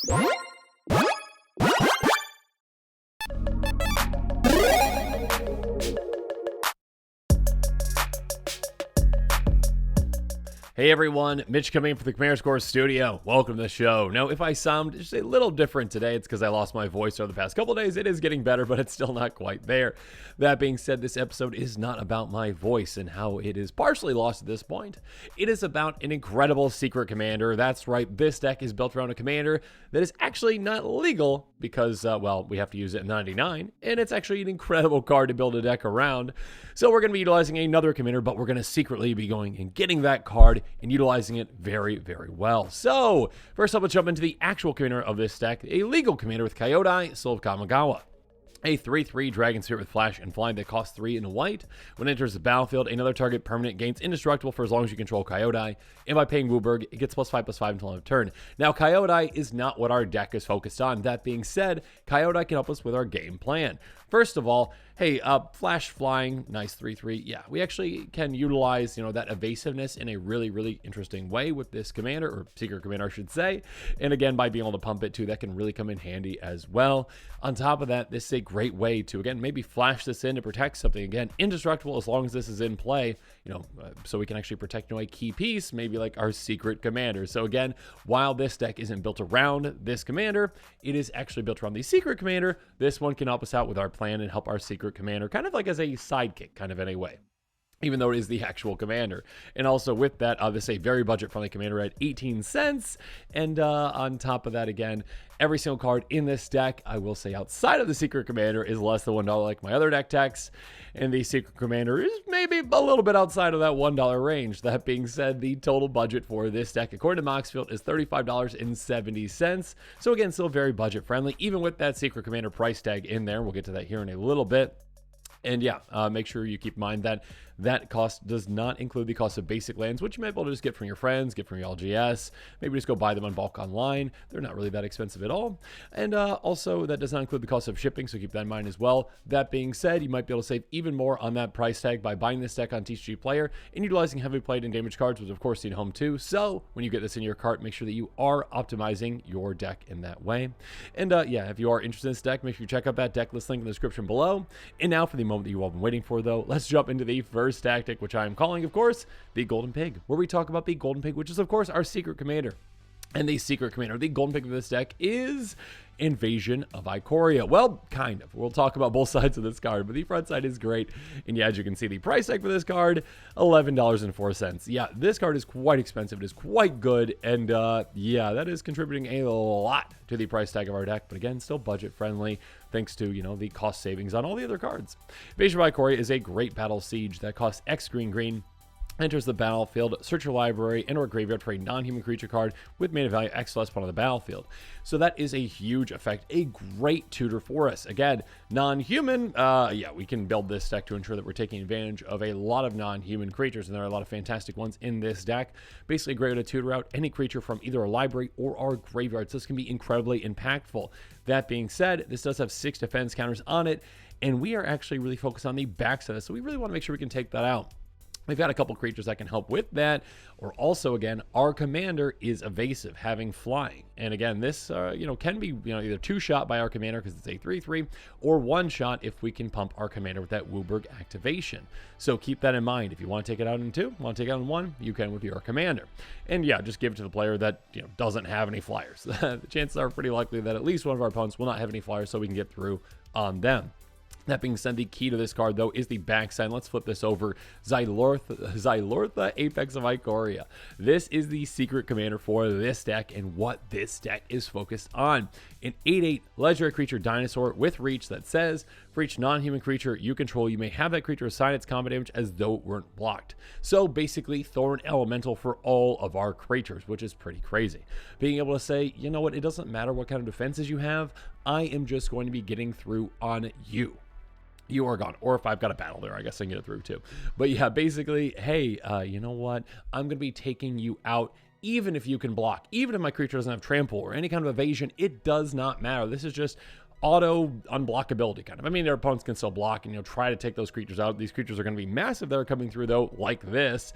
Hey everyone, Mitch coming in for the Commander Score Studio. Welcome to the show. Now, if I sound just a little different today, it's because I lost my voice over the past couple days. It is getting better, but it's still not quite there. That being said, this episode is not about my voice and how it is partially lost at this point. It is about an incredible secret commander. That's right, this deck is built around a commander that is actually not legal because, well, we have to use it in 99, and it's actually an incredible card to build a deck around. So we're going to be utilizing another commander, but we're going to secretly be going and getting that card and utilizing it very, very well. So, first up, let's jump into the actual commander of this deck, a legal commander with Kyodai, Soul of Kamigawa. A 3/3 Dragon Spirit with Flash and Flying that costs 3 and a white. When it enters the battlefield, another target permanent gains indestructible for as long as you control Kyodai. And by paying Wooburg, it gets +5/+5 until end of turn. Now, Kyodai is not what our deck is focused on. That being said, Kyodai can help us with our game plan. First of all, hey, Flash Flying, nice 3/3. Yeah, we actually can utilize, that evasiveness in a really, really interesting way with this commander, or secret commander, I should say. And again, by being able to pump it too, that can really come in handy as well. On top of that, this is a great way to, again, maybe flash this in to protect something. Again, indestructible as long as this is in play, so we can actually protect, a key piece, maybe like our secret commander. So again, while this deck isn't built around this commander, it is actually built around the secret commander. This one can help us out with our plan and help our secret commander kind of like as a sidekick kind of in a way, even though it is the actual commander. And also with that, this is a very budget-friendly commander at 18 cents. And on top of that, again, every single card in this deck, I will say outside of the secret commander, is less than $1 like my other deck techs. And the secret commander is maybe a little bit outside of that $1 range. That being said, the total budget for this deck, according to Moxfield, is $35.70. So again, still very budget-friendly, even with that secret commander price tag in there. We'll get to that here in a little bit. And yeah, make sure you keep in mind that that cost does not include the cost of basic lands, which you might be able to just get from your friends, get from your LGS, maybe just go buy them on bulk online. They're not really that expensive at all. And also, that does not include the cost of shipping, so keep that in mind as well. That being said, you might be able to save even more on that price tag by buying this deck on TCG Player and utilizing heavily played and damaged cards, which of course need home too. So when you get this in your cart, make sure that you are optimizing your deck in that way. And yeah, if you are interested in this deck, make sure you check out that deck list link in the description below. And now for the moment that you've all been waiting for, though, let's jump into the first tactic, which I am calling, of course, the Golden Pig, where we talk about the Golden Pig, which is, of course, our secret commander. And the secret commander, the Golden Pig of this deck, is Invasion of Ikoria. Well, kind of. We'll talk about both sides of this card, but the front side is great. And yeah, as you can see, the price tag for this card, $11.04. Yeah, this card is quite expensive. It is quite good. And yeah, that is contributing a lot to the price tag of our deck. But again, still budget friendly, thanks to, the cost savings on all the other cards. Invasion of Ikoria is a great battle siege that costs X green. Enters the battlefield, search your library and or graveyard for a non-human creature card with mana value X less put on the battlefield. So that is a huge effect, a great tutor for us. Again, non-human, yeah, we can build this deck to ensure that we're taking advantage of a lot of non-human creatures, and there are a lot of fantastic ones in this deck. Basically, great way to tutor out any creature from either our library or our graveyard. So this can be incredibly impactful. That being said, this does have 6 defense counters on it, and we are actually really focused on the backside, so we really want to make sure we can take that out. We've got a couple creatures that can help with that, or also, again, our commander is evasive, having flying. And again, this, can be, either 2-shot by our commander because it's a 3/3, or 1-shot if we can pump our commander with that Wooburg activation. So keep that in mind. If you want to take it out in 2, want to take it out in 1, you can with your commander. And yeah, just give it to the player that, doesn't have any flyers. The chances are pretty likely that at least one of our opponents will not have any flyers, so we can get through on them. That being said, the key to this card, though, is the backside. Let's flip this over. Zilortha, Apex of Ikoria. This is the secret commander for this deck and what this deck is focused on. An 8/8 legendary creature dinosaur with reach that says, for each non-human creature you control, you may have that creature assign its combat damage as though it weren't blocked. So basically, Thorn Elemental for all of our creatures, which is pretty crazy. Being able to say, you know what, it doesn't matter what kind of defenses you have, I am just going to be getting through on you. You are gone. Or if I've got a battle there, I guess I can get it through too. But yeah, basically, hey, you know what? I'm going to be taking you out even if you can block. Even if my creature doesn't have trample or any kind of evasion, it does not matter. This is just auto unblockability kind of. I mean, their opponents can still block and, try to take those creatures out. These creatures are going to be massive that are coming through, though, like this.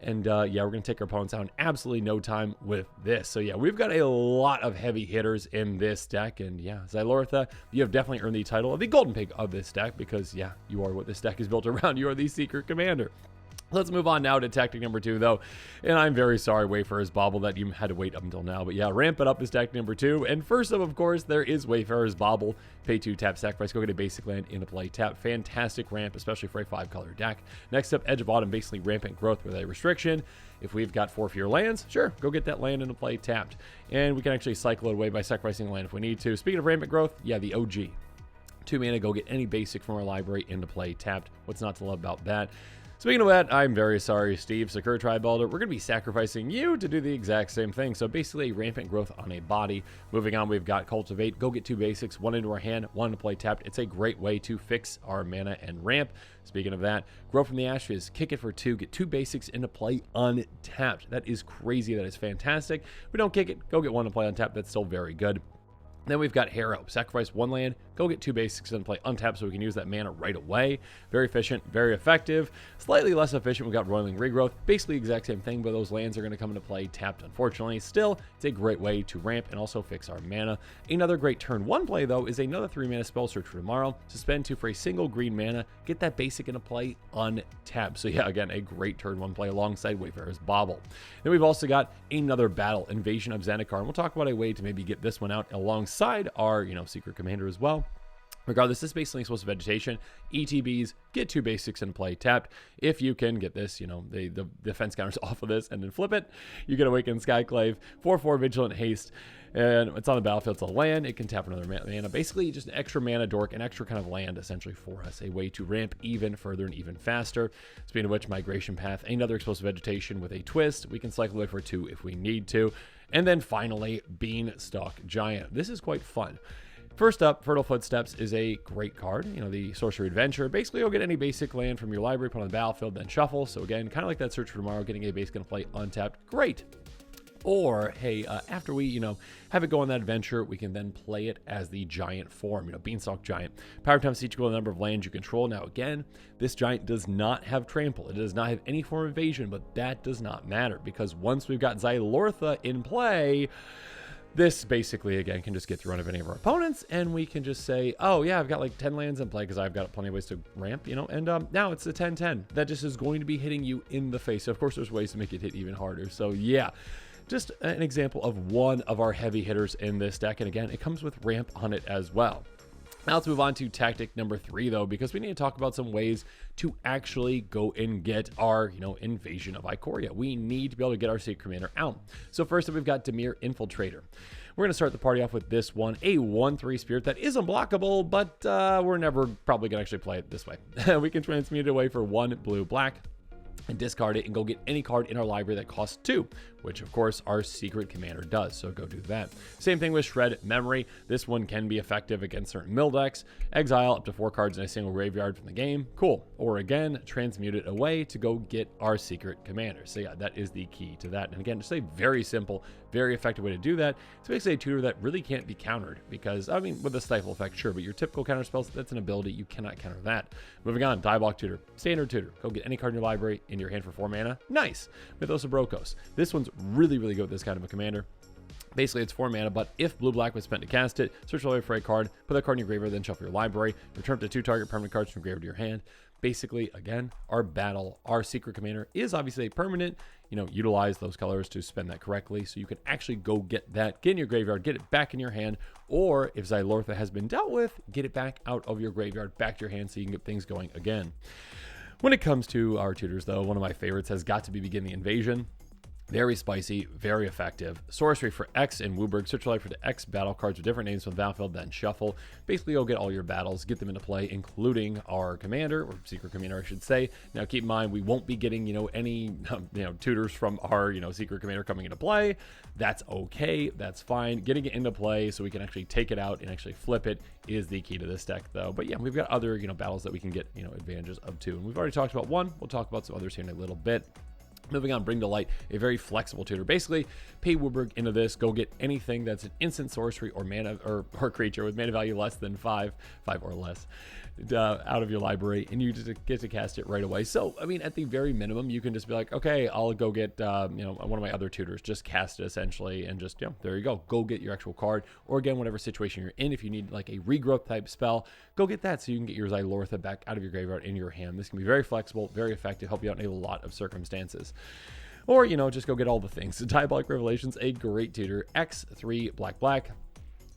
And yeah, we're going to take our opponents out in absolutely no time with this. So yeah, we've got a lot of heavy hitters in this deck. And yeah, Zilortha, you have definitely earned the title of the golden pig of this deck because yeah, you are what this deck is built around. You are the Secret Commander. Let's move on now to tactic number 2, though. And I'm very sorry, Wayfarer's Bauble, that you had to wait up until now. But yeah, ramp it up is tactic number 2. And first up, of course, there is Wayfarer's Bauble. Pay 2, tap, sacrifice, go get a basic land into play, tap. Fantastic ramp, especially for a 5-color deck. Next up, Edge of Autumn, basically rampant growth with a restriction. If we've got 4 fewer lands, sure, go get that land into play, tapped. And we can actually cycle it away by sacrificing a land if we need to. Speaking of rampant growth, yeah, the OG. 2 mana, go get any basic from our library into play, tapped. What's not to love about that? Speaking of that, I'm very sorry, Steve, Sakura Tribe Elder. We're going to be sacrificing you to do the exact same thing. So basically, rampant growth on a body. Moving on, we've got Cultivate. Go get 2 basics, 1 into our hand, 1 to play tapped. It's a great way to fix our mana and ramp. Speaking of that, Grow from the Ashes. Kick it for 2. Get 2 basics into play untapped. That is crazy. That is fantastic. If we don't kick it, go get 1 to play untapped. That's still very good. Then we've got Harrow. Sacrifice 1 land, go get 2 basics and play untapped so we can use that mana right away. Very efficient, very effective. Slightly less efficient, we've got Roiling Regrowth. Basically the exact same thing, but those lands are going to come into play tapped, unfortunately. Still, it's a great way to ramp and also fix our mana. Another great turn 1 play, though, is another 3 mana spell, Search for Tomorrow. Suspend 2 for a single green mana, get that basic into play untapped. So yeah, again, a great turn 1 play alongside Wayfarer's Bauble. Then we've also got another battle, Invasion of Zendikar, and we'll talk about a way to maybe get this one out alongside our, Secret Commander as well. Regardless, this is basically explosive vegetation. ETBs, get 2 basics and play tapped. If you can get this, the defense counters off of this and then flip it, you get Awakened Skyclave, 4/4 Vigilant Haste, and it's on the battlefield. It's a land. It can tap another mana. Basically, just an extra mana dork, an extra kind of land essentially for us. A way to ramp even further and even faster. Speaking of which, Migration Path, another explosive vegetation with a twist. We can cycle it for 2 if we need to. And then finally, Beanstalk Giant. This is quite fun. First up, Fertile Footsteps is a great card. The Sorcery Adventure. Basically, you'll get any basic land from your library, put on the battlefield, then shuffle. So again, kind of like that Search for Tomorrow, getting a base going to play untapped. Great. Or, hey, after we, have it go on that adventure, we can then play it as the giant form, Beanstalk Giant. Power times each equal to the number of lands you control. Now, again, this giant does not have trample. It does not have any form of evasion, but that does not matter because once we've got Zilortha in play, this basically, again, can just get through of any of our opponents, and we can just say, oh, yeah, I've got like 10 lands in play because I've got plenty of ways to ramp, and now it's a 10-10. That just is going to be hitting you in the face. So, of course, there's ways to make it hit even harder. So, yeah. Just an example of one of our heavy hitters in this deck. And again, it comes with ramp on it as well. Now let's move on to tactic number 3, though, because we need to talk about some ways to actually go and get our, invasion of Ikoria. We need to be able to get our Secret Commander out. So first up, we've got Dimir Infiltrator. We're going to start the party off with this one, a 1/3 spirit that is unblockable, but we're never probably going to actually play it this way. We can transmute it away for 1 blue-black. And discard it and go get any card in our library that costs 2, which of course our Secret Commander does, so go do that. Same thing with Shred Memory. This one can be effective against certain mill decks. Exile up to 4 cards in a single graveyard from the game. Cool. Or again, transmute it away to go get our Secret Commander. So yeah, that is the key to that. And again, just a very simple, very effective way to do that. It's basically a tutor that really can't be countered because, with a Stifle effect, sure, but your typical counter spells, that's an ability. You cannot counter that. Moving on, Diabolic Tutor. Standard Tutor. Go get any card in your library in your hand for 4 mana. Nice. Mythos of Brokos. This one's really, really good with this kind of a commander. Basically, it's 4 mana, but if blue-black was spent to cast it, search for a card, put that card in your graveyard, then shuffle your library, return up to 2 target permanent cards from graveyard to your hand. Basically, again, our Secret Commander is obviously a permanent. Utilize those colors to spend that correctly, so you can actually go get that, get in your graveyard, get it back in your hand, or if Zilortha has been dealt with, get it back out of your graveyard, back to your hand, so you can get things going again. When it comes to our tutors, though, one of my favorites has got to be Begin the Invasion. Very spicy, very effective. Sorcery for X in Wooburg. Search your life for the X battle cards with different names from the battlefield, then shuffle. Basically, go get all your battles, get them into play, including our commander, or Secret Commander, I should say. Now, keep in mind, we won't be getting, any, tutors from our, Secret Commander coming into play. That's okay. That's fine. Getting it into play so we can actually take it out and actually flip it is the key to this deck, though. But yeah, we've got other, battles that we can get, advantages of too. And we've already talked about one. We'll talk about some others here in a little bit. Moving on, Bring to Light, a very flexible tutor. Basically, pay Woodburg into this, go get anything that's an instant sorcery or mana or creature with mana value less than 5 or less, out of your library, and you just get to cast it right away. So, I mean, at the very minimum, you can just be like, okay, I'll go get, one of my other tutors, just cast it essentially, and just, there you go. Go get your actual card, or again, whatever situation you're in. If you need like a regrowth type spell, go get that so you can get your Zilortha back out of your graveyard in your hand. This can be very flexible, very effective, help you out in a lot of circumstances. Or, just go get all the things. Diabolic Revelations, a great tutor. X3 black.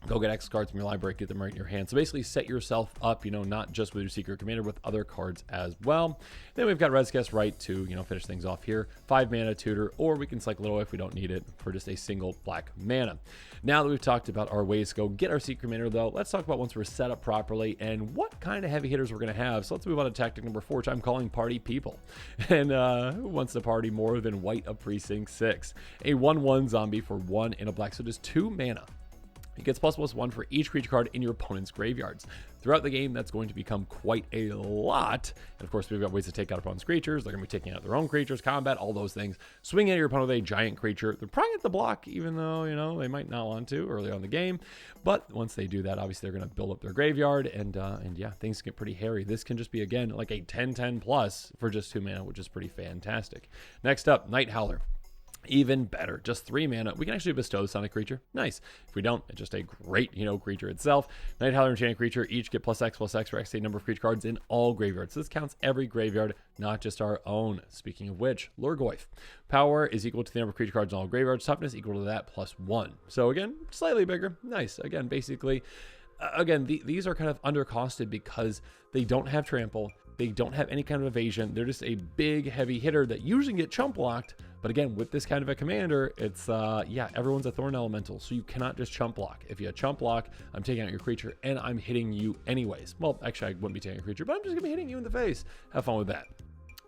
Go get X cards from your library, get them right in your hand. So basically set yourself up, not just with your Secret Commander, with other cards as well. Then we've got Rescast Right to, finish things off here. 5 mana tutor, or we can cycle it away if we don't need it for just a single black mana. Now that we've talked about our ways to go get our Secret Commander, though, let's talk about once we're set up properly and what kind of heavy hitters we're going to have. So let's move on to tactic number 4, which I'm calling Party People. And who wants to party more than White of Precinct 6? A 1/1 zombie for 1 and a black, so just 2 mana. It gets ++1 for each creature card in your opponent's graveyards. Throughout the game, that's going to become quite a lot. And of course, we've got ways to take out opponent's creatures. They're going to be taking out their own creatures, combat, all those things. Swinging at your opponent with a giant creature. They're probably at the block, even though, they might not want to early on in the game. But once they do that, obviously, they're going to build up their graveyard. And yeah, things get pretty hairy. This can just be, again, like a 10/10 plus for just 2 mana, which is pretty fantastic. Next up, Night Howler. Even better, just 3 mana. We can actually bestow this on a creature. Nice. If we don't, it's just a great, creature itself. Night Howler and Enchanted Creature each get +X/+X for X number of creature cards in all graveyards. So this counts every graveyard, not just our own. Speaking of which, Lurgoyf. Power is equal to the number of creature cards in all graveyards. Toughness equal to that +1. So again, slightly bigger. Nice. Again, basically, these are kind of undercosted because they don't have trample. They don't have any kind of evasion. They're just a big, heavy hitter that usually get chump blocked. But again, with this kind of a commander, it's, everyone's a Thorn Elemental, so you cannot just chump block. If you chump block, I'm taking out your creature, and I'm hitting you anyways. Well, actually, I wouldn't be taking a creature, but I'm just going to be hitting you in the face. Have fun with that.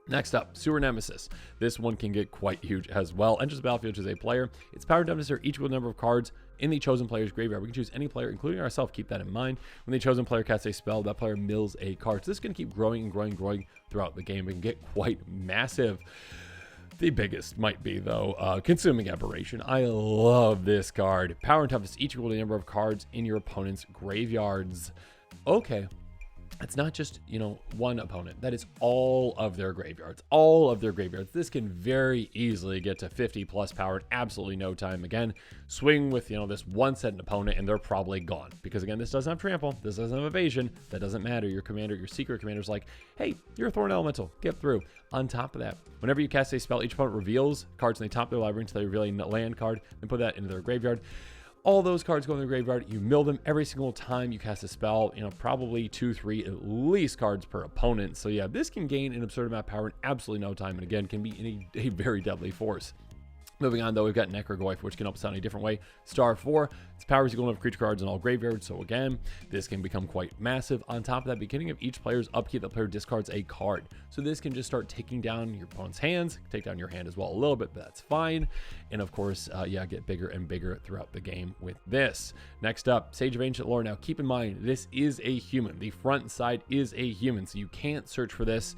Next up, Sewer Nemesis. This one can get quite huge as well. Enters the battlefield as a player. Its power and toughness are equal to the number of cards in the chosen player's graveyard. We can choose any player, including ourselves. Keep that in mind. When the chosen player casts a spell, that player mills a card. So this can keep growing and growing throughout the game. It can get quite massive. The biggest might be, though, Consuming Aberration. I love this card. Power and toughness equal to the number of cards in your opponent's graveyards. Okay. It's not just, one opponent. That is all of their graveyards. All of their graveyards. This can very easily get to 50 plus power in absolutely no time. Again, swing with, this one set opponent and they're probably gone. Because again, this doesn't have trample. This doesn't have evasion. That doesn't matter. Your commander, your secret commander's like, hey, you're a Thorn Elemental. Get through. On top of that, whenever you cast a spell, each opponent reveals cards in the top of their library until they reveal a land card and put that into their graveyard. All those cards go in the graveyard. You mill them every single time you cast a spell. Probably 2-3 at least cards per opponent. So yeah, this can gain an absurd amount of power in absolutely no time, and again, can be in a very deadly force. Moving on, though, we've got Necrogoyf, which can help us out in a different way. Star 4, its power is equal to creature cards in all graveyards, so again, this can become quite massive. On top of that, beginning of each player's upkeep, the player discards a card. So this can just start taking down your opponent's hands, take down your hand as well a little bit, but that's fine. And of course, get bigger and bigger throughout the game with this. Next up, Sage of Ancient Lore. Now, keep in mind, this is a human. The front side is a human, so you can't search for this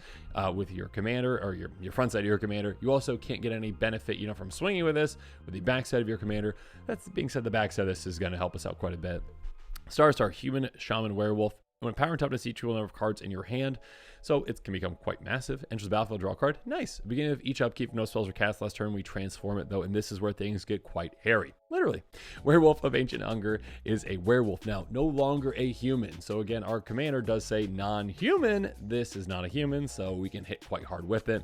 with your commander or your front side of your commander. You also can't get any benefit, from swinging with this with the back side of your commander. That's being said, the back side of this is going to help us out quite a bit. Stars are human, shaman, werewolf. When power and toughness equal number of cards in your hand, so it can become quite massive. Enters the battlefield, draw a card. Nice. Beginning of each upkeep, no spells are cast last turn. We transform it, though, and this is where things get quite hairy. Literally. Werewolf of Ancient Hunger is a werewolf now, no longer a human. So again, our commander does say non-human. This is not a human, so we can hit quite hard with it.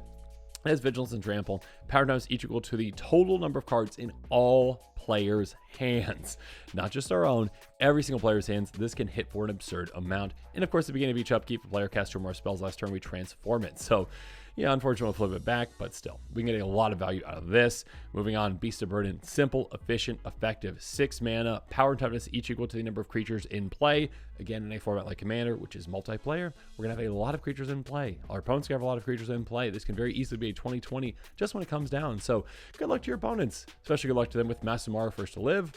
It has Vigilance and Trample. Power times equal to the total number of cards in all players' hands. Not just our own, every single player's hands. This can hit for an absurd amount. And of course, at the beginning of each upkeep, the player casts 2 or more spells last turn, we transform it. So yeah, unfortunately, we'll flip it back, but still, we can get a lot of value out of this. Moving on, Beast of Burden. Simple, efficient, effective. 6 mana, power and toughness each equal to the number of creatures in play. Again, in a format like Commander, which is multiplayer, we're going to have a lot of creatures in play. Our opponents can have a lot of creatures in play. This can very easily be a 20-20 just when it comes down. So good luck to your opponents, especially good luck to them with Masamara First to Live.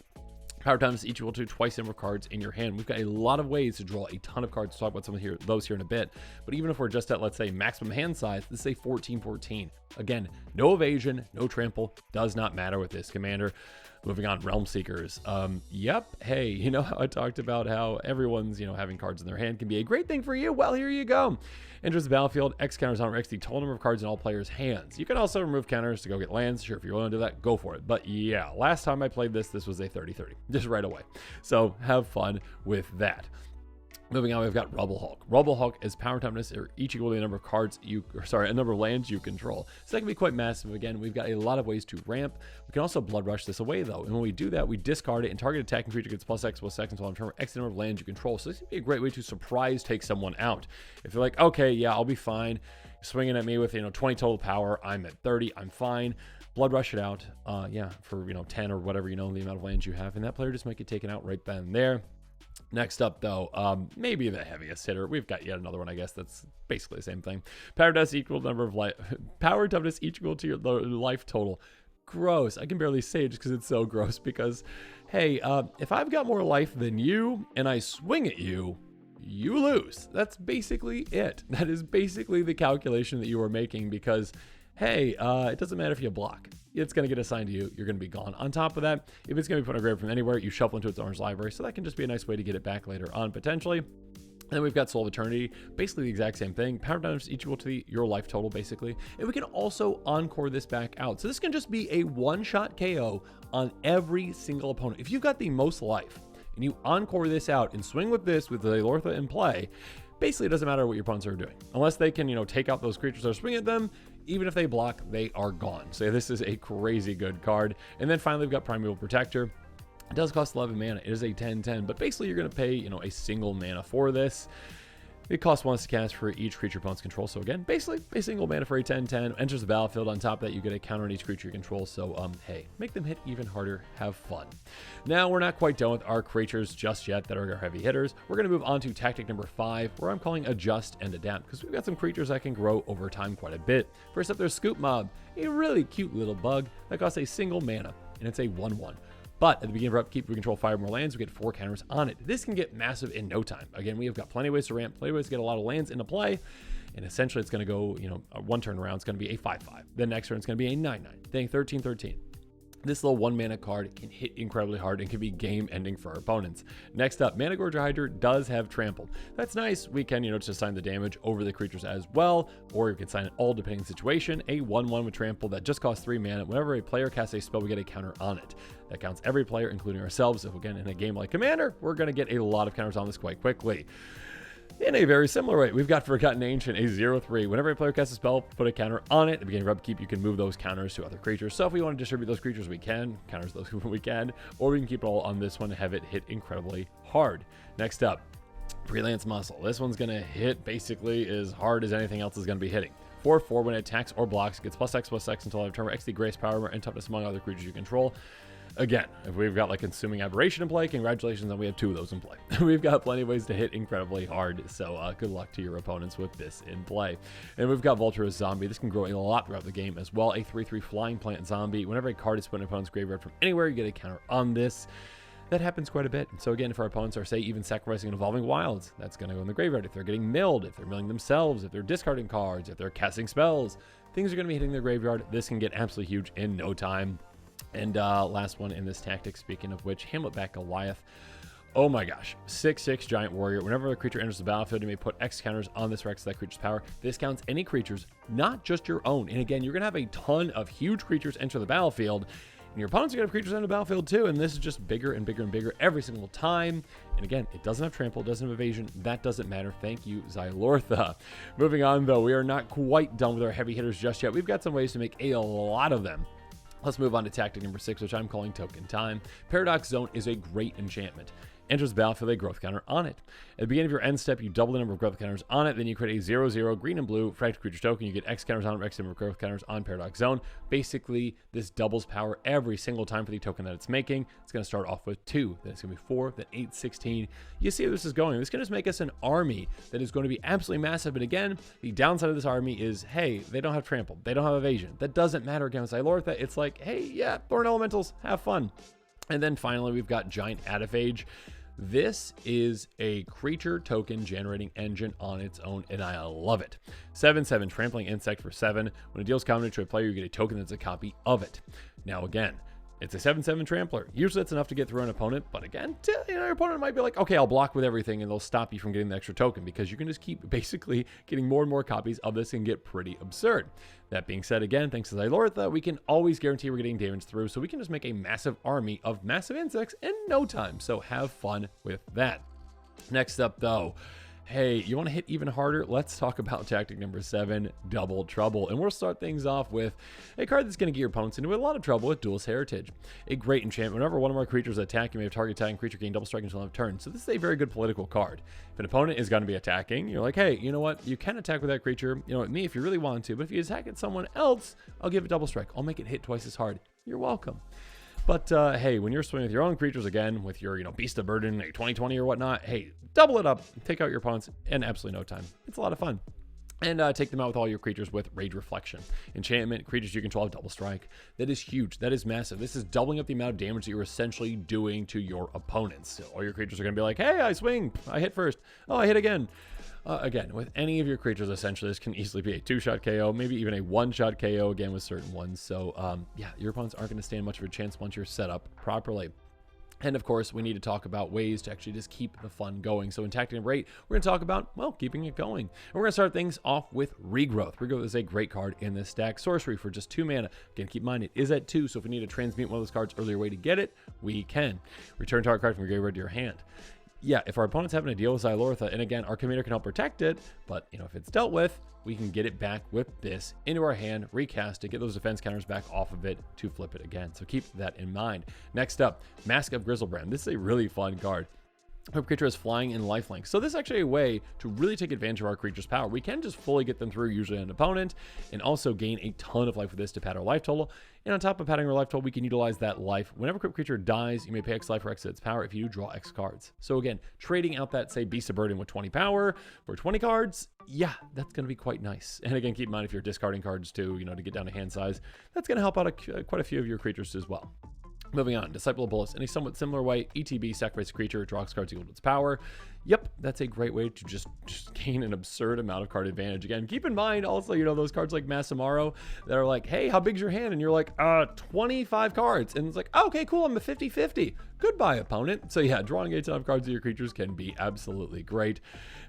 Power times equal to twice the number of cards in your hand. We've got a lot of ways to draw a ton of cards. We'll talk about some of those here in a bit. But even if we're just at, let's say, maximum hand size, let's say 14-14. Again, no evasion, no trample, does not matter with this commander. Moving on, Realm Seekers. Yep. Hey, you know how I talked about how everyone's, having cards in their hand can be a great thing for you? Well, here you go. Enters the battlefield, X counters on X the total number of cards in all players' hands. You can also remove counters to go get lands. Sure, if you're willing to do that, go for it. But yeah, last time I played this was a 30-30, just right away. So have fun with that. Moving on, we've got Rubble Hulk. Rubble Hulk is power toughness or each equal to the number of a number of lands you control. So that can be quite massive. Again, we've got a lot of ways to ramp. We can also Blood Rush this away though. And when we do that, we discard it and target attacking creature gets +X/+X until on turn X number of lands you control. So this can be a great way to surprise take someone out. If you're like, okay, yeah, I'll be fine. You're swinging at me with 20 total power. I'm at 30. I'm fine. Blood Rush it out. For 10 or whatever the amount of lands you have, and that player just might get taken out right then and there. Next up, though, maybe the heaviest hitter. We've got yet another one, I guess, that's basically the same thing. Power toughness equal number of life. Power toughness equal to your life total. Gross. I can barely say it just because it's so gross. Because, hey, if I've got more life than you and I swing at you, you lose. That's basically it. That is basically the calculation that you are making because, hey, it doesn't matter if you block. It's going to get assigned to you. You're going to be gone. On top of that, if it's going to be put on a grave from anywhere, you shuffle into its orange library. So that can just be a nice way to get it back later on, potentially. And then we've got Soul of Eternity, basically the exact same thing. Power damage equal to your life total, basically. And we can also encore this back out. So this can just be a one-shot KO on every single opponent. If you've got the most life and you encore this out and swing with this with the Zilortha in play, basically it doesn't matter what your opponents are doing. Unless they can, take out those creatures that are swinging at them, even if they block, they are gone. So this is a crazy good card. And then finally, we've got Primeval Protector. It does cost 11 mana. It is a 10/10, but basically you're going to pay, a single mana for this. It costs once to cast for each creature opponents control. So again, basically a single mana for a 10/10. Enters the battlefield. On top of that, you get a counter on each creature you control. So hey, make them hit even harder. Have fun. Now we're not quite done with our creatures just yet that are our heavy hitters. We're going to move on to tactic number 5, where I'm calling Adjust and Adapt, because we've got some creatures that can grow over time quite a bit. First up, there's Scoop Mob, a really cute little bug that costs a single mana, and it's a 1/1. But at the beginning of our upkeep, we control 5 more lands. We get 4 counters on it. This can get massive in no time. Again, we have got plenty of ways to ramp, plenty of ways to get a lot of lands into play. And essentially, it's going to go, one turn around, it's going to be a 5/5. The next turn, it's going to be a 9/9. Then 13/13. This little 1 mana card can hit incredibly hard and can be game ending for our opponents. Next up, Mana Gorger Hydra does have trample. That's nice. We can, just assign the damage over the creatures as well, or you can assign it all depending on the situation. A 1/1 with trample that just costs 3 mana. Whenever a player casts a spell, we get a counter on it. That counts every player, including ourselves. If again, in a game like Commander, we're going to get a lot of counters on this quite quickly. In a very similar way, we've got Forgotten Ancient, a 0/3. Whenever a player casts a spell, put a counter on it. At the beginning of upkeep, you can move those counters to other creatures. So if we want to distribute those creatures, we can. Counters those we can. Or we can keep it all on this one and have it hit incredibly hard. Next up, Freelance Muscle. This one's going to hit basically as hard as anything else is going to be hitting. 4/4 when it attacks or blocks, it gets +X/+X until every turn where X the Grace, Power, and Toughness among other creatures you control. Again, if we've got like Consuming Aberration in play, congratulations, and we have 2 of those in play. We've got plenty of ways to hit incredibly hard, so good luck to your opponents with this in play. And we've got Vulturous Zombie. This can grow a lot throughout the game as well. A 3/3 Flying Plant Zombie. Whenever a card is put in an opponent's graveyard from anywhere, you get a counter on this. That happens quite a bit. So again, if our opponents are, say, even sacrificing an Evolving Wilds, that's going to go in the graveyard. If they're getting milled, if they're milling themselves, if they're discarding cards, if they're casting spells, things are going to be hitting their graveyard. This can get absolutely huge in no time. And last one in this tactic, speaking of which, Hamletback Goliath. Oh my gosh, 6/6 Giant Warrior. Whenever a creature enters the battlefield, you may put X counters on this or X that creature's power. This counts any creatures, not just your own. And again, you're going to have a ton of huge creatures enter the battlefield. And your opponents are going to have creatures on the battlefield too. And this is just bigger and bigger and bigger every single time. And again, it doesn't have trample, it doesn't have evasion. That doesn't matter. Thank you, Zilortha. Moving on, though, we are not quite done with our heavy hitters just yet. We've got some ways to make a lot of them. Let's move on to tactic number 6, which I'm calling Token Time. Paradox Zone is a great enchantment. Enters the battlefield with a growth counter on it. At the beginning of your end step, you double the number of growth counters on it. Then you create a 0/0 green and blue fractured creature token. You get X counters on it, X number of growth counters on Paradox Zone. Basically, this doubles power every single time for the token that it's making. It's going to start off with 2, then it's going to be 4, then 8, 16. You see where this is going. This can just make us an army that is going to be absolutely massive. But again, the downside of this army is, hey, they don't have trample. They don't have evasion. That doesn't matter against Zilortha. It's like, hey, yeah, Thorn Elementals, have fun. And then finally, we've got Giant Adifage. This is a creature token generating engine on its own, and I love it. 7/7 trampling insect for 7. When it deals combat to a player, you get a token that's a copy of it. Now again, it's a 7/7 trampler. Usually that's enough to get through an opponent, but again, your opponent might be like, okay, I'll block with everything, and they'll stop you from getting the extra token because you can just keep basically getting more and more copies of this and get pretty absurd. That being said, again, thanks to Zilortha, we can always guarantee we're getting damage through, so we can just make a massive army of massive insects in no time. So have fun with that. Next up, though, hey, you want to hit even harder? Let's talk about tactic number 7, Double Trouble. And we'll start things off with a card that's going to get your opponents into a lot of trouble with Duelist Heritage. A great enchantment. Whenever one of our creatures attack, you may have target attacking creature gain double strike until end of turn. So this is a very good political card. If an opponent is going to be attacking, you're like, hey, you know what? You can attack with that creature, with me if you really want to. But if you attack at someone else, I'll give it double strike. I'll make it hit twice as hard. You're welcome. But hey, when you're swinging with your own creatures again, with your Beast of Burden, a 20/20 or whatnot, hey, double it up, take out your opponents in absolutely no time. It's a lot of fun. And take them out with all your creatures with Rage Reflection. Enchantment, creatures you control have double strike. That is huge. That is massive. This is doubling up the amount of damage that you're essentially doing to your opponents. So all your creatures are going to be like, hey, I swing. I hit first. Oh, I hit again. Again, with any of your creatures, essentially, this can easily be a 2-shot KO, maybe even a 1-shot KO, again, with certain ones. So, yeah, your opponents aren't going to stand much of a chance once you're set up properly. And of course, we need to talk about ways to actually just keep the fun going. So in tactic number 8, we're going to talk about, well, keeping it going. And we're going to start things off with Regrowth. Regrowth is a great card in this stack. Sorcery for just 2 mana. Again, keep in mind, it is at 2, so if we need to transmute one of those cards earlier way to get it, we can. Return target card from your graveyard to your hand. Yeah, if our opponent's having to deal with Zilortha, and again, our Commander can help protect it, but, if it's dealt with, we can get it back with this into our hand, recast it, get those defense counters back off of it to flip it again. So keep that in mind. Next up, Mask of Grizzlebrand. This is a really fun card. Our creature is flying and lifelink. So this is actually a way to really take advantage of our creature's power. We can just fully get them through usually an opponent and also gain a ton of life with this to pad our life total. And on top of padding our life total, we can utilize that life. Whenever a creature dies, you may pay X life or X its power. If you do, draw X cards. So again, trading out that, say, Beast of Burden with 20 power for 20 cards, yeah, that's going to be quite nice. And again, keep in mind if you're discarding cards too, to get down to hand size, that's going to help out quite a few of your creatures as well. Moving on, Disciple of Bolas. In a somewhat similar way, ETB, sacrifice a creature, draw X cards equal to its power. Yep, that's a great way to just gain an absurd amount of card advantage. Again, keep in mind also, those cards like Masamaro that are like, hey, how big's your hand? And you're like, 25 cards. And it's like, oh, okay, cool, I'm a 50-50. Goodbye, opponent. So yeah, drawing a ton of cards of your creatures can be absolutely great.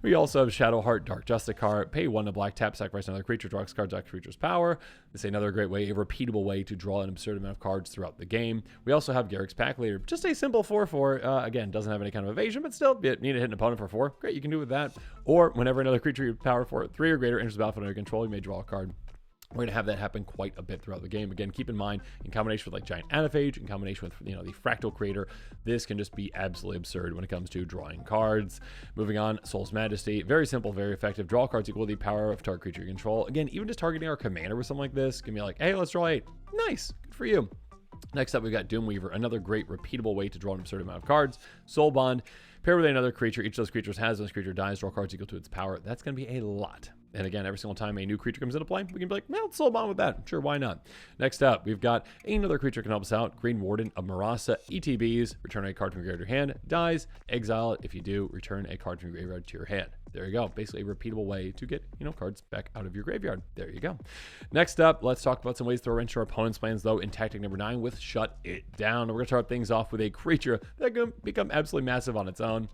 We also have Shadowheart, Dark Justicar, pay 1 to black, tap, sacrifice another creature, draw X cards, X creature's power. This is another great way, a repeatable way to draw an absurd amount of cards throughout the game. We also have Garrick's Pack Leader, just a simple 4/4. Again, doesn't have any kind of evasion, but still, need to hit an opponent for 4. Great, you can do with that. Or whenever another creature you power for 3 or greater enters the battlefield under control, you may draw a card. We're going to have that happen quite a bit throughout the game. Again, keep in mind, in combination with like Giant Adifage, in combination with the Fractal Creator, this can just be absolutely absurd when it comes to drawing cards. Moving on, Soul's Majesty, very simple, very effective. Draw cards equal to the power of target creature you control. Again, even just targeting our commander with something like this can be like, hey, let's draw 8. Nice, good for you. Next up, we've got Doomweaver, another great repeatable way to draw an absurd amount of cards. Soul Bond, pair with another creature. Each of those creatures has, when this creature dies, draw cards equal to its power. That's going to be a lot. And again, every single time a new creature comes into play, we can be like, well, let's Soul Bond with that. Sure, why not? Next up, we've got another creature can help us out. Green Warden of Marasa, ETBs, return a card from your graveyard to your hand, dies, exile it. If you do, return a card from your graveyard to your hand. There you go. Basically a repeatable way to get, cards back out of your graveyard. There you go. Next up, let's talk about some ways to throw into our opponent's plans, though, in tactic number 9 with Shut It Down. We're going to start things off with a creature that can become absolutely massive on its own.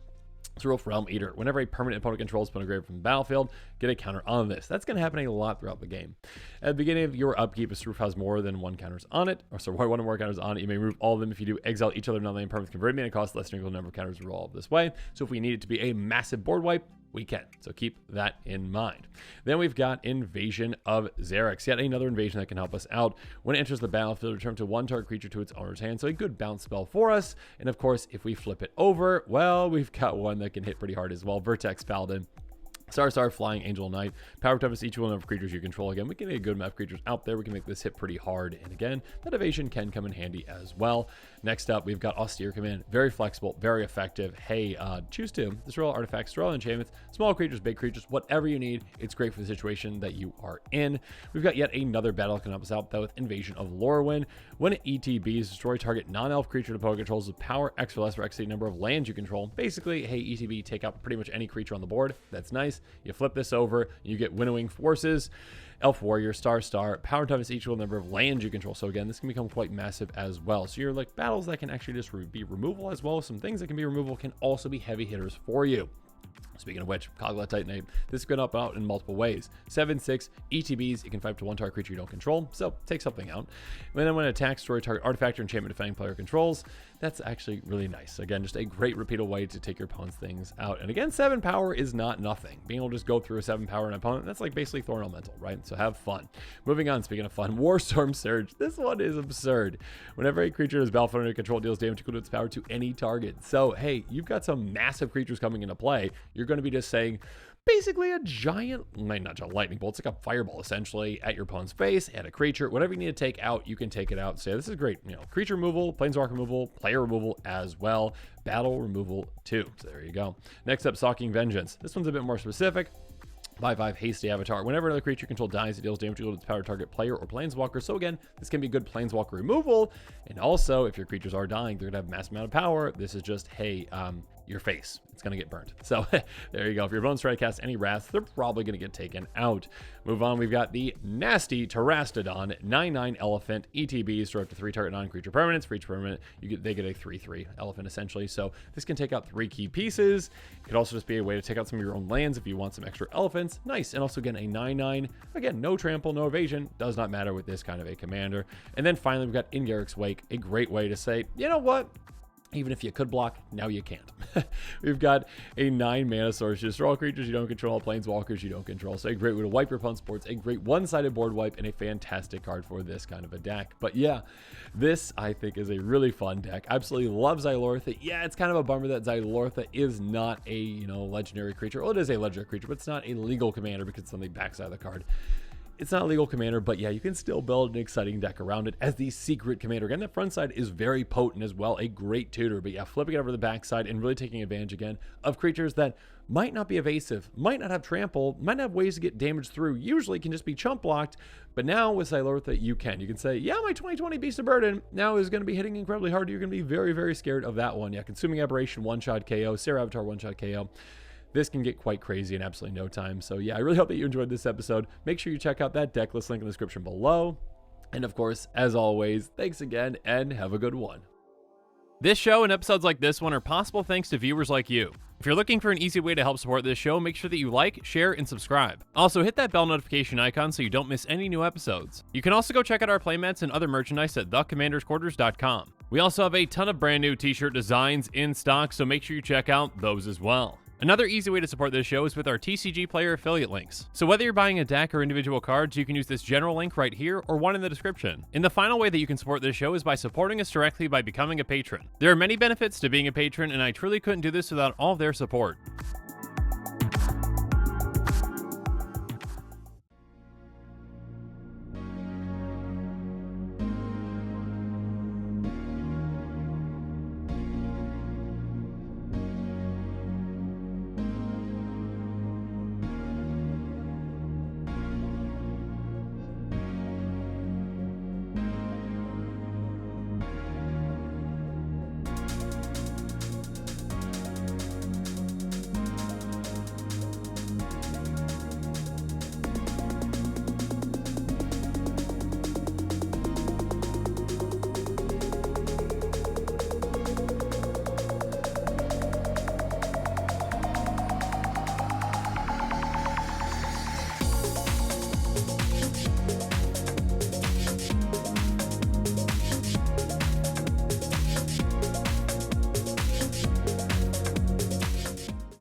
It's Roof Realm Eater. Whenever a permanent opponent controls opponent graveyard from the battlefield, get a counter on this. That's going to happen a lot throughout the game. At the beginning of your upkeep, if Roof has more than 1 counters on it, or sorry, 1 or more counters on it, you may remove all of them. If you do, exile each other non-land permanent converted mana cost less than equal number of counters roll this way. So if we need it to be a massive board wipe, we can. So keep that in mind. Then we've got Invasion of Xerax. Yet another invasion that can help us out. When it enters the battlefield, return to 1 target creature to its owner's hand. So a good bounce spell for us. And of course, if we flip it over, well, we've got one that can hit pretty hard as well. Vertex Paladin. Star, Flying Angel Knight. Power toughest each one of creatures you control. Again, we can get a good amount of creatures out there. We can make this hit pretty hard. And again, that evasion can come in handy as well. Next up, we've got Ikoria Commander. Very flexible, very effective. Hey, choose two. Destroy all artifacts, destroy all enchantments, small creatures, big creatures, whatever you need. It's great for the situation that you are in. We've got yet another battle that can help us out, though, with Invasion of Lorwyn. When it ETBs, destroy target non-elf creature the opponent controls with power X or less for X the number of lands you control. Basically, hey, ETB, take out pretty much any creature on the board. That's nice. You flip this over, you get Winnowing Forces, Elf Warrior, Star, power toughness equal the number of lands you control. So again, this can become quite massive as well. So you're like battles that can actually just be removal as well. Some things that can be removal can also be heavy hitters for you. Speaking of which, Kogla Titanite, this is going to help out in multiple ways. 7/6 ETBs, you can fight up to one target creature you don't control, so take something out. And then when it attacks, destroy target artifact or enchantment defending player controls. That's actually really nice. Again, just a great repeatable way to take your opponent's things out. And again, 7 power is not nothing. Being able to just go through a 7 power in an opponent, that's like basically Thorn Elemental, right? So have fun. Moving on, speaking of fun, Warstorm Surge. This one is absurd. Whenever a creature is battlefield under control, deals damage equal to its power to any target. So, hey, you've got some massive creatures coming into play. You're going to be just saying, basically a giant, not giant lightning bolt, it's like a fireball essentially at your opponent's face, at a creature, whatever you need to take out, you can take it out. So yeah, this is great, creature removal, planeswalker removal, player removal as well, battle removal too. So there you go. Next up, Stalking Vengeance. This one's a bit more specific. 5/5 Hasty Avatar. Whenever another creature you control dies, it deals damage equal to its power target player or planeswalker. So again, this can be good planeswalker removal. And also, if your creatures are dying, they're going to have a massive amount of power. This is just, hey, your face. It's going to get burnt. So there you go. If your opponent's trying to cast any wrath, they're probably going to get taken out. Move on. We've got the nasty Terastodon 9/9 elephant ETBs for up to 3 target non-creature permanents. For each permanent, they get a 3/3 elephant essentially. So this can take out 3 key pieces. It could also just be a way to take out some of your own lands if you want some extra elephants. Nice. And also again, a 9/9. Again, no trample, no evasion. Does not matter with this kind of a commander. And then finally, we've got In Garruk's Wake, a great way to say, you know what? Even if you could block, now you can't. We've got a 9 mana source. Just all creatures you don't control, all planeswalkers you don't control. So a great way to wipe your opponent's boards, a great one-sided board wipe, and a fantastic card for this kind of a deck. But yeah, this I think is a really fun deck. Absolutely love Zilortha. Yeah, it's kind of a bummer that Zilortha is not a legendary creature. Well, it is a legendary creature, but it's not a legal commander because it's on the backside of the card. It's not a legal commander, but yeah, you can still build an exciting deck around it as the secret commander. Again, that front side is very potent as well, a great tutor. But yeah, flipping it over the backside and really taking advantage again of creatures that might not be evasive, might not have trample, might not have ways to get damage through, usually can just be chump blocked. But now with Zilortha, you can. You can say, yeah, my 2020 Beast of Burden now is going to be hitting incredibly hard. You're going to be very, very scared of that one. Yeah, Consuming Aberration, one-shot KO, Sarah Avatar, one-shot KO. This can get quite crazy in absolutely no time. So yeah, I really hope that you enjoyed this episode. Make sure you check out that deck list link in the description below. And of course, as always, thanks again and have a good one. This show and episodes like this one are possible thanks to viewers like you. If you're looking for an easy way to help support this show, make sure that you like, share, and subscribe. Also, hit that bell notification icon so you don't miss any new episodes. You can also go check out our playmats and other merchandise at thecommandersquarters.com. We also have a ton of brand new t-shirt designs in stock, so make sure you check out those as well. Another easy way to support this show is with our TCG Player affiliate links. So whether you're buying a deck or individual cards, you can use this general link right here or one in the description. And the final way that you can support this show is by supporting us directly by becoming a patron. There are many benefits to being a patron, and I truly couldn't do this without all their support.